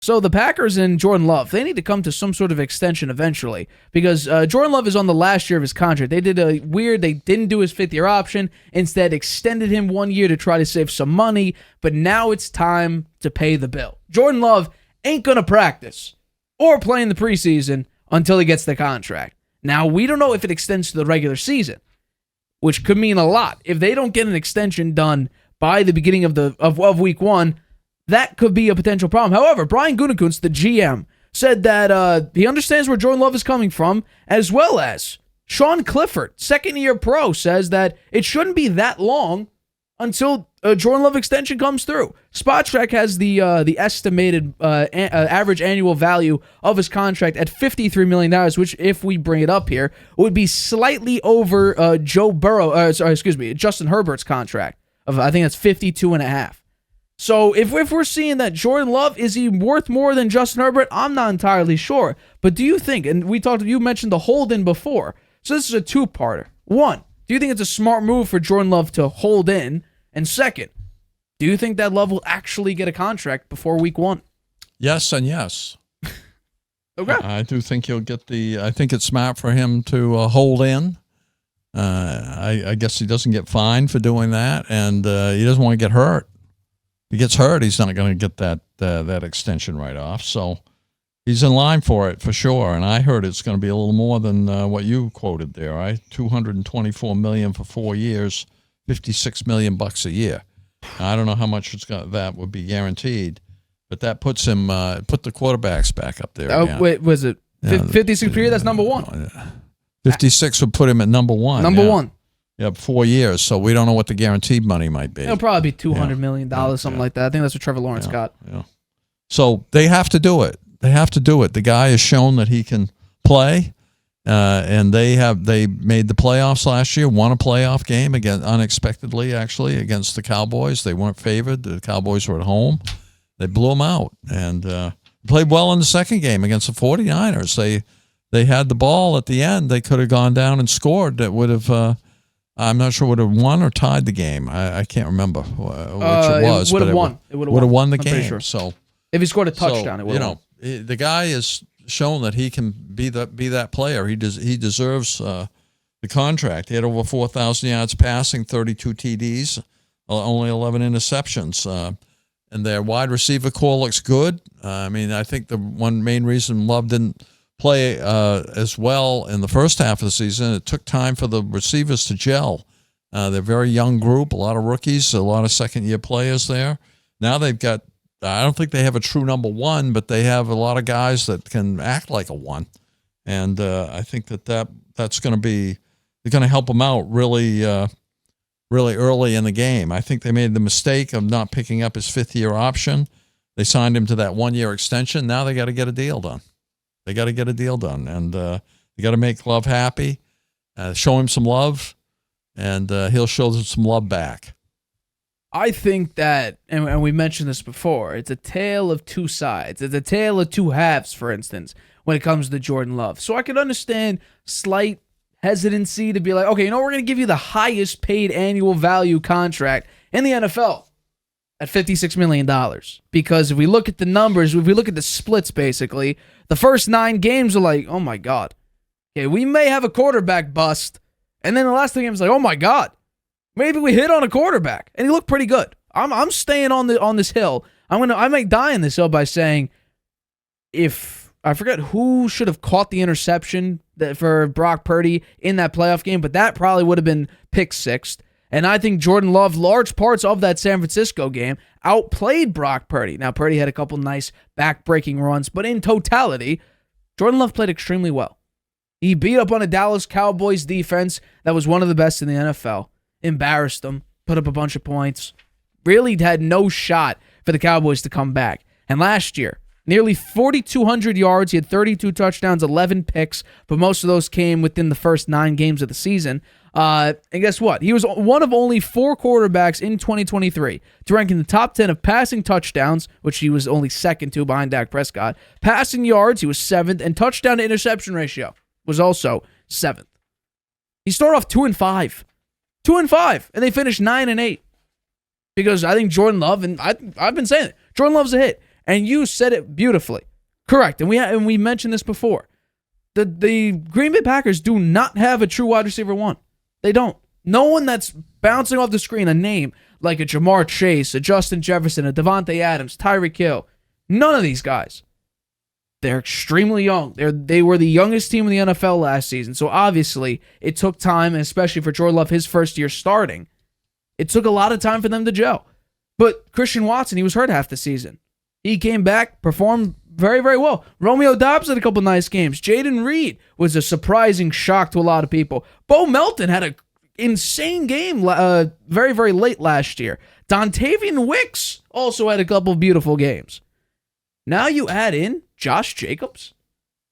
So the Packers and Jordan Love, they need to come to some sort of extension eventually because Jordan Love is on the last year of his contract. They didn't do his fifth-year option, instead extended him 1 year to try to save some money, but now it's time to pay the bill. Jordan Love ain't going to practice or play in the preseason until he gets the contract. Now, we don't know if it extends to the regular season, which could mean a lot. If they don't get an extension done by the beginning of week 1, that could be a potential problem. However, Brian Gutekunst, the GM, said that he understands where Jordan Love is coming from, as well as Sean Clifford, second-year pro, says that it shouldn't be that long until a Jordan Love extension comes through. Spotrac has the estimated average annual value of his contract at $53 million, which, if we bring it up here, would be slightly over Justin Herbert's contract of, I think that's 52.5. So if we're seeing that Jordan Love, is he worth more than Justin Herbert? I'm not entirely sure. But do you think, and you mentioned the hold-in before, so this is a two-parter. One, do you think it's a smart move for Jordan Love to hold in? And second, do you think that Love will actually get a contract before week 1? Yes and yes. Okay. I do think he'll get I think it's smart for him to hold in. I guess he doesn't get fined for doing that, and he doesn't want to get hurt. If he gets hurt, he's not going to get that extension right off. So he's in line for it for sure. And I heard it's going to be a little more than what you quoted there, right? $224 million for 4 years, $56 million a year. I don't know how much that would be guaranteed, but that puts him put the quarterbacks back up there. Oh, wait, was it 56 per year? That's number 1. 56 would put him at number 1. Number 1. Yeah, 4 years, so we don't know what the guaranteed money might be. It'll probably be $200 million, something like that. I think that's what Trevor Lawrence got. Yeah. So they have to do it. The guy has shown that he can play, and they made the playoffs last year, won a playoff game again unexpectedly, actually, against the Cowboys. They weren't favored. The Cowboys were at home. They blew them out, and played well in the second game against the 49ers. They had the ball at the end. They could have gone down and scored. That would have... I'm not sure would have won or tied the game. I can't remember which it was. It would have won. It would have won the game. Sure. So if he scored a touchdown, it would have won. The guy has shown that he can be that player. He deserves the contract. He had over 4,000 yards passing, 32 TDs, only 11 interceptions. And their wide receiver core looks good. I think the one main reason Love didn't play as well in the first half of the season, it took time for the receivers to gel. They're a very young group, a lot of rookies, a lot of second-year players there. Now they've got, I don't think they have a true number 1, but they have a lot of guys that can act like a 1. And I think that's going to be, they're going to help them out really early in the game. I think they made the mistake of not picking up his fifth-year option. They signed him to that 1-year extension. Now they got to get a deal done. And they got to make Love happy, show him some love, and he'll show them some love back. I think that, and we mentioned this before, it's a tale of two sides. It's a tale of two halves, for instance, when it comes to Jordan Love. So I can understand slight hesitancy to be like, okay, we're going to give you the highest paid annual value contract in the NFL at $56 million. Because if we look at the numbers, if we look at the splits, basically, the first 9 games are like, oh my God. Okay, we may have a quarterback bust. And then the last 3 games like, oh my God. Maybe we hit on a quarterback. And he looked pretty good. I'm staying on this hill. I might die on this hill by saying, if I forget who should have caught the interception for Brock Purdy in that playoff game, but that probably would have been pick 6. And I think Jordan Love, large parts of that San Francisco game, outplayed Brock Purdy. Now, Purdy had a couple nice back-breaking runs, but in totality, Jordan Love played extremely well. He beat up on a Dallas Cowboys defense that was one of the best in the NFL, embarrassed them, put up a bunch of points, really had no shot for the Cowboys to come back. And last year, nearly 4,200 yards, he had 32 touchdowns, 11 picks, but most of those came within the first 9 games of the season. And guess what? He was one of only 4 quarterbacks in 2023 to rank in the top 10 of passing touchdowns, which he was only second to behind Dak Prescott. Passing yards, he was 7th, and touchdown to interception ratio was also 7th. He started off 2-5. 2-5, and they finished 9-8. Because I think Jordan Love, and I've been saying it, Jordan Love's a hit. And you said it beautifully. Correct. And we mentioned this before. The Green Bay Packers do not have a true wide receiver one. They don't. No one that's bouncing off the screen, a name like a Jamar Chase, a Justin Jefferson, a Devontae Adams, Tyreek Hill. None of these guys. They're extremely young. They were the youngest team in the NFL last season. So obviously, it took time, and especially for Jordan Love, his first year starting. It took a lot of time for them to gel. But Christian Watson, he was hurt half the season. He came back, performed very, very well. Romeo Doubs had a couple nice games. Jaden Reed was a surprising shock to a lot of people. Bo Melton had an insane game very, very late last year. Dontavian Wicks also had a couple of beautiful games. Now you add in Josh Jacobs,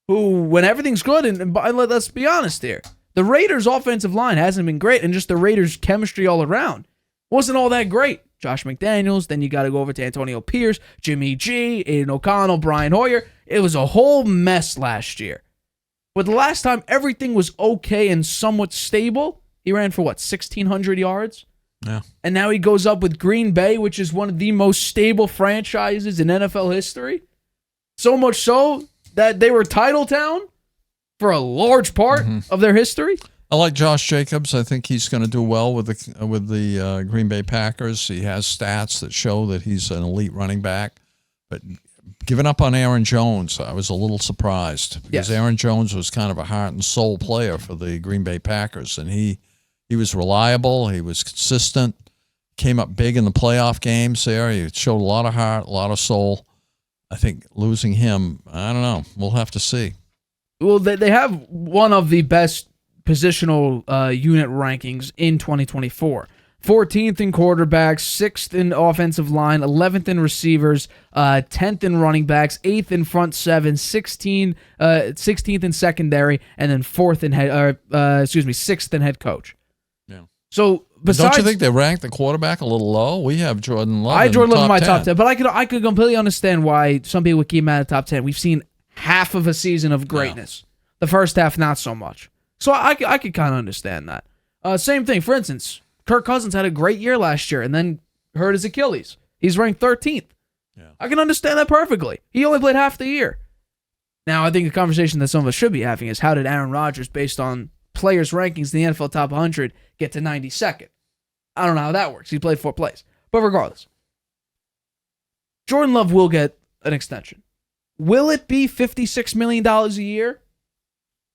who, when everything's good, and let's be honest here, the Raiders' offensive line hasn't been great, and just the Raiders' chemistry all around wasn't all that great. Josh McDaniels, then you got to go over to Antonio Pierce, Jimmy G, Aiden O'Connell, Brian Hoyer. It was a whole mess last year. But the last time everything was okay and somewhat stable, he ran for 1,600 yards? Yeah. And now he goes up with Green Bay, which is one of the most stable franchises in NFL history. So much so that they were title town for a large part of their history. I like Josh Jacobs. I think he's going to do well with the Green Bay Packers. He has stats that show that he's an elite running back. But giving up on Aaron Jones, I was a little surprised because Aaron Jones was kind of a heart and soul player for the Green Bay Packers, and he was reliable. He was consistent. Came up big in the playoff games there. He showed a lot of heart, a lot of soul. I think losing him, I don't know. We'll have to see. Well, they have one of the best positional unit rankings in 2024. 14th in quarterbacks, 6th in offensive line, 11th in receivers, 10th in running backs, 8th in front seven, 16th in secondary, and then 6th in head coach. Yeah. So besides, don't you think they ranked the quarterback a little low? We have Jordan Love. I had Jordan Love in my 10. top 10, but I could completely understand why some people would keep him out of the top 10. We've seen half of a season of greatness. The first half, not so much. So I could kind of understand that. Same thing, for instance, Kirk Cousins had a great year last year and then hurt his Achilles. He's ranked 13th. Yeah. I can understand that perfectly. He only played half the year. Now, I think the conversation that some of us should be having is how did Aaron Rodgers, based on players' rankings in the NFL Top 100, get to 92nd? I don't know how that works. He played 4 plays. But regardless, Jordan Love will get an extension. Will it be $56 million a year?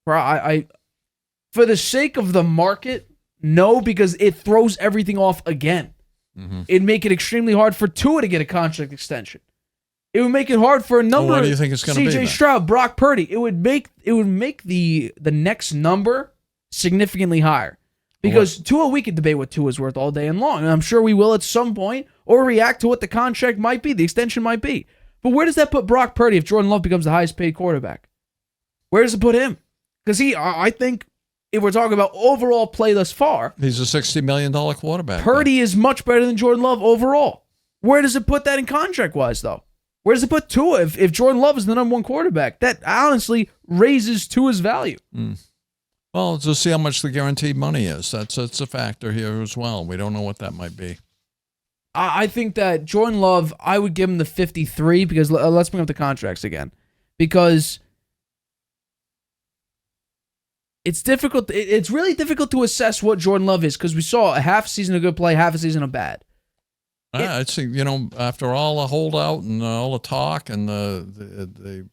For the sake of the market, no, because it throws everything off again. It'd make it extremely hard for Tua to get a contract extension. It would make it hard for a number. What do you think it's going to be? C.J. Stroud, Brock Purdy. It would make the next number significantly higher. Because Tua, we could debate what Tua's worth all day and long, and I'm sure we will at some point, or react to what the contract might be, the extension might be. But where does that put Brock Purdy if Jordan Love becomes the highest paid quarterback? Where does it put him? Because I think if we're talking about overall play thus far, he's a $60 million quarterback. Purdy is much better than Jordan Love overall. Where does it put that in contract-wise, though? Where does it put Tua if Jordan Love is the number one quarterback? That honestly raises Tua's value. Well, to see how much the guaranteed money is. That's a factor here as well. We don't know what that might be. I think that Jordan Love, I would give him the 53 because let's bring up the contracts again. Because it's difficult. It's really difficult to assess what Jordan Love is because we saw a half season of good play, half a season of bad. It's after all the holdout and all the talk and the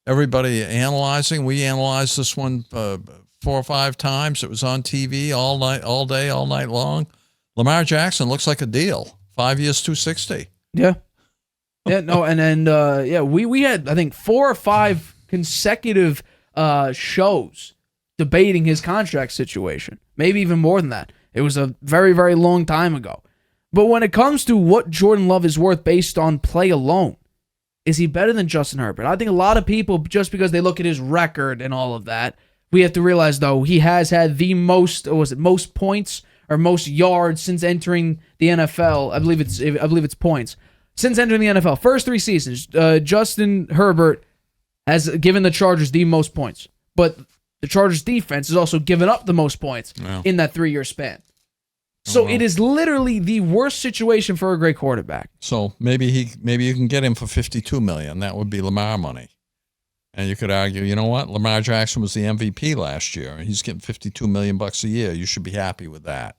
everybody analyzing, we analyzed this one 4 or 5 times. It was on TV all night, all day, all night long. Lamar Jackson looks like a deal. 5 years, $260. Yeah. Yeah. No. And then we had I think 4 or 5 consecutive shows debating his contract situation. Maybe even more than that. It was a very, very long time ago. But when it comes to what Jordan Love is worth based on play alone, is he better than Justin Herbert? I think a lot of people, just because they look at his record and all of that, we have to realize, though, he has had the most points or most yards since entering the NFL. I believe it's points. Since entering the NFL, first 3 seasons, Justin Herbert has given the Chargers the most points. But the Chargers defense has also given up the most points in that 3-year span. So it is literally the worst situation for a great quarterback. So maybe you can get him for $52 million. That would be Lamar money. And you could argue, you know what? Lamar Jackson was the MVP last year. He's getting $52 million a year. You should be happy with that.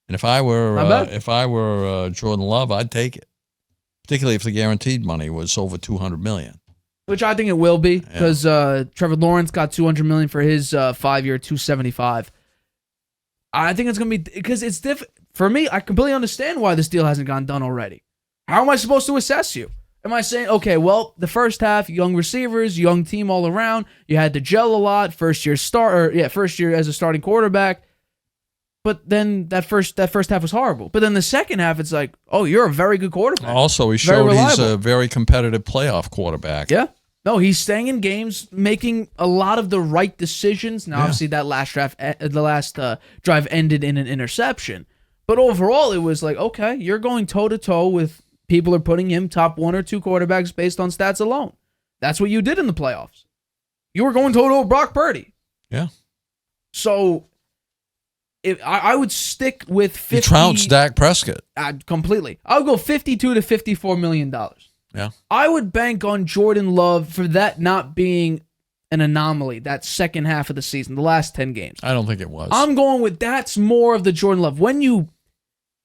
And if I were Jordan Love, I'd take it, particularly if the guaranteed money was over $200 million. Which I think it will be, because Trevor Lawrence got $200 million for his 5-year, $275. I think it's going to be, because it's different. For me, I completely understand why this deal hasn't gotten done already. How am I supposed to assess you? Am I saying, okay, well, the first half, young receivers, young team all around, you had to gel a lot, first year as a starting quarterback, but then that first half was horrible. But then the second half, it's like, oh, you're a very good quarterback. Also, he showed he's a very competitive playoff quarterback. Yeah. No, he's staying in games, making a lot of the right decisions. Now, obviously, that last drive ended in an interception. But overall, it was like, okay, you're going toe-to-toe with people are putting him top 1 or 2 quarterbacks based on stats alone. That's what you did in the playoffs. You were going toe-to-toe with Brock Purdy. Yeah. So I would stick with 50. He trounced Dak Prescott. Completely. I would go $52 to $54 million. Yeah. I would bank on Jordan Love for that not being an anomaly, that second half of the season, the last 10 games. I don't think it was. I'm going with that's more of the Jordan Love. When you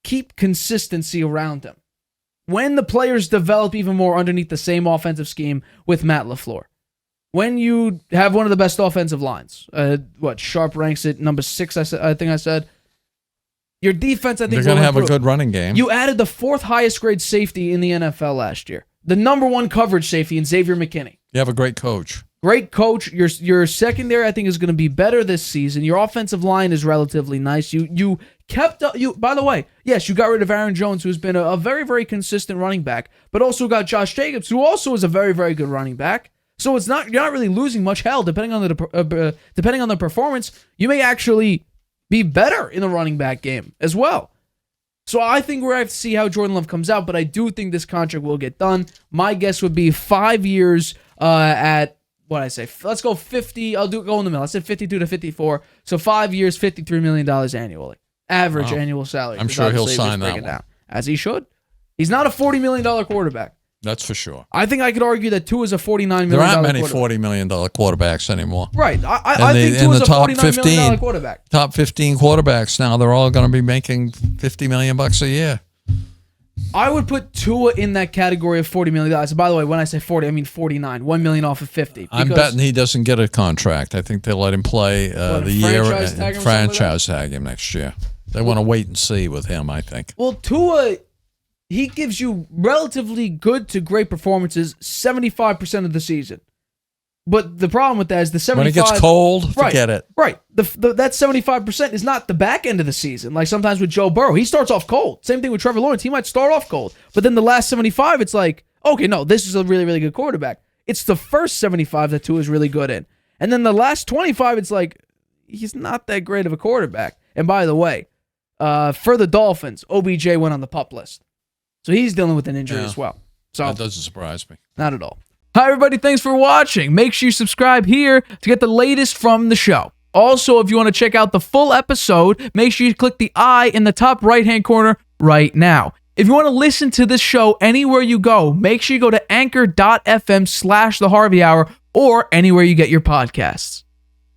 keep consistency around him, when the players develop even more underneath the same offensive scheme with Matt LaFleur, when you have one of the best offensive lines, Sharp ranks it number 6, I think I said. Your defense, I think, they're going to have a good running game. You added the 4th highest grade safety in the NFL last year. The number 1 coverage safety in Xavier McKinney. You have a great coach. Great coach. Your secondary, I think, is going to be better this season. Your offensive line is relatively nice. You kept up. By the way, yes, you got rid of Aaron Jones, who's been a very, very consistent running back, but also got Josh Jacobs, who also is a very, very good running back. So you're not really losing much. Hell, depending on the performance, you may actually be better in the running back game as well. So I think we're going to have to see how Jordan Love comes out, but I do think this contract will get done. My guess would be 5 years at, what I say, let's go 50. Go in the middle. I said 52 to 54. So 5 years, $53 million annually. Average annual salary. I'm sure he'll sign that one. Down, as he should. He's not a $40 million quarterback. That's for sure. I think I could argue that Tua is a $49 million There aren't many $40 million quarterbacks anymore. Right. I think Tua is a $49 million quarterback. Top 15 quarterbacks now, they're all going to be making $50 million a year. I would put Tua in that category of $40 million. By the way, when I say 40, I mean 49. $1 million off of 50. I'm betting he doesn't get a contract. I think they'll let him play the year and franchise tag him next year. They want to wait and see with him, I think. Well, Tua, he gives you relatively good to great performances 75% of the season. But the problem with that is the 75%. When it gets cold, forget it. Right. That 75% is not the back end of the season. Like sometimes with Joe Burrow, he starts off cold. Same thing with Trevor Lawrence. He might start off cold. But then the last 75, it's like, okay, no, this is a really, really good quarterback. It's the first 75 that Tua is really good in. And then the last 25, it's like, he's not that great of a quarterback. And by the way, for the Dolphins, OBJ went on the PUP list. So he's dealing with an injury as well. So that doesn't surprise me. Not at all. Hi, everybody. Thanks for watching. Make sure you subscribe here to get the latest from the show. Also, if you want to check out the full episode, make sure you click the I in the top right-hand corner right now. If you want to listen to this show anywhere you go, make sure you go to anchor.fm/The Harvey Hour or anywhere you get your podcasts.